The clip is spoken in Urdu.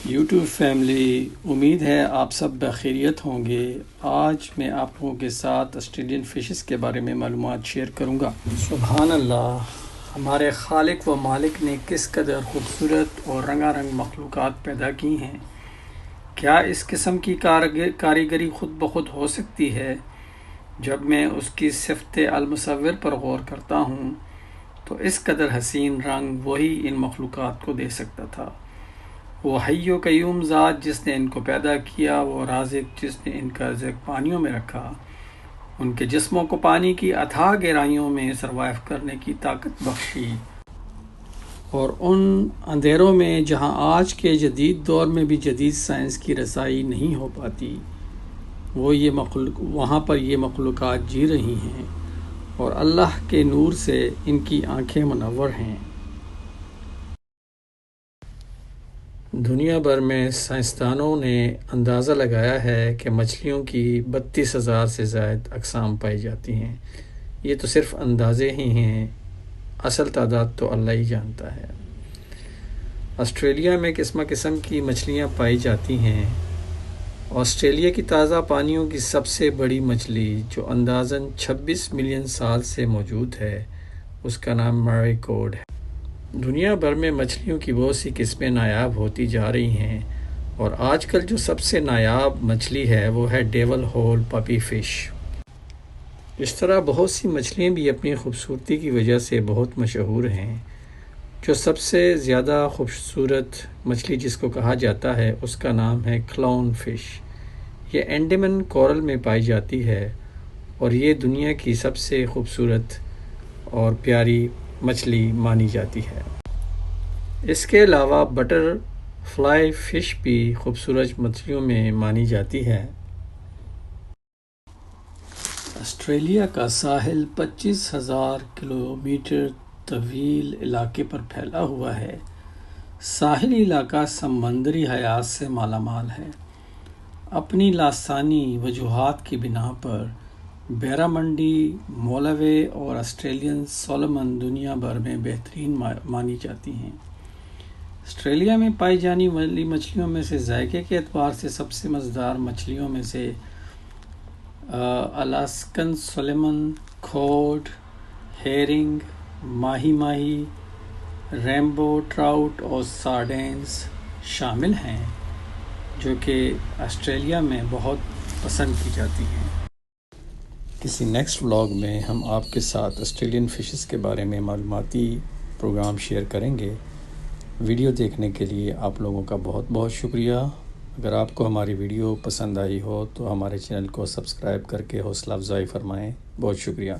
یوٹیوب فیملی، امید ہے آپ سب بخیریت ہوں گے۔ آج میں آپ لوگوں کے ساتھ آسٹریلین فشز کے بارے میں معلومات شیئر کروں گا۔ سبحان اللہ، ہمارے خالق و مالک نے کس قدر خوبصورت اور رنگا رنگ مخلوقات پیدا کی ہیں۔ کیا اس قسم کی کاریگری خود بخود ہو سکتی ہے؟ جب میں اس کی صفت المصور پر غور کرتا ہوں تو اس قدر حسین رنگ وہی ان مخلوقات کو دے سکتا تھا۔ وہ حی و قیوم ذات جس نے ان کو پیدا کیا، وہ رازق جس نے ان کا رزق پانیوں میں رکھا، ان کے جسموں کو پانی کی اتھاہ گہرائیوں میں سروائیو کرنے کی طاقت بخشی، اور ان اندھیروں میں جہاں آج کے جدید دور میں بھی جدید سائنس کی رسائی نہیں ہو پاتی، وہاں پر یہ مخلوقات جی رہی ہیں اور اللہ کے نور سے ان کی آنکھیں منور ہیں۔ دنیا بھر میں سائنسدانوں نے اندازہ لگایا ہے کہ مچھلیوں کی 32,000 سے زائد اقسام پائی جاتی ہیں۔ یہ تو صرف اندازے ہی ہیں، اصل تعداد تو اللہ ہی جانتا ہے۔ آسٹریلیا میں قسم کی مچھلیاں پائی جاتی ہیں۔ آسٹریلیا کی تازہ پانیوں کی سب سے بڑی مچھلی جو اندازاً 26 ملین سال سے موجود ہے، اس کا نام میریکوڈ ہے۔ دنیا بھر میں مچھلیوں کی بہت سی قسمیں نایاب ہوتی جا رہی ہیں، اور آج کل جو سب سے نایاب مچھلی ہے وہ ہے ڈیول ہول پپی فش۔ اس طرح بہت سی مچھلیاں بھی اپنی خوبصورتی کی وجہ سے بہت مشہور ہیں۔ جو سب سے زیادہ خوبصورت مچھلی جس کو کہا جاتا ہے اس کا نام ہے کلاؤن فش۔ یہ انڈیمان کورل میں پائی جاتی ہے اور یہ دنیا کی سب سے خوبصورت اور پیاری مچھلی مانی جاتی ہے۔ اس کے علاوہ بٹر فلائی فش بھی خوبصورت مچھلیوں میں مانی جاتی ہے۔ آسٹریلیا کا ساحل 25,000 کلومیٹر طویل علاقے پر پھیلا ہوا ہے۔ ساحلی علاقہ سمندری حیات سے مالا مال ہے۔ اپنی لاسانی وجوہات کی بنا پر بیرامنڈی، مولوے اور آسٹریلین سولومن دنیا بھر میں بہترین مانی جاتی ہیں۔ آسٹریلیا میں پائی جانے والی مچھلیوں میں سے ذائقے کے اعتبار سے سب سے مزیدار مچھلیوں میں سے الاسکن سولومن، کھوڈ، ہیرنگ، ماہی، ریمبو ٹراؤٹ اور سارڈینز شامل ہیں، جو کہ آسٹریلیا میں بہت پسند کی جاتی ہیں۔ کسی نیکسٹ ولاگ میں ہم آپ کے ساتھ آسٹریلین فشز کے بارے میں معلوماتی پروگرام شیئر کریں گے۔ ویڈیو دیکھنے کے لیے آپ لوگوں کا بہت بہت شکریہ۔ اگر آپ کو ہماری ویڈیو پسند آئی ہو تو ہمارے چینل کو سبسکرائب کر کے حوصلہ افزائی فرمائیں۔ بہت شکریہ۔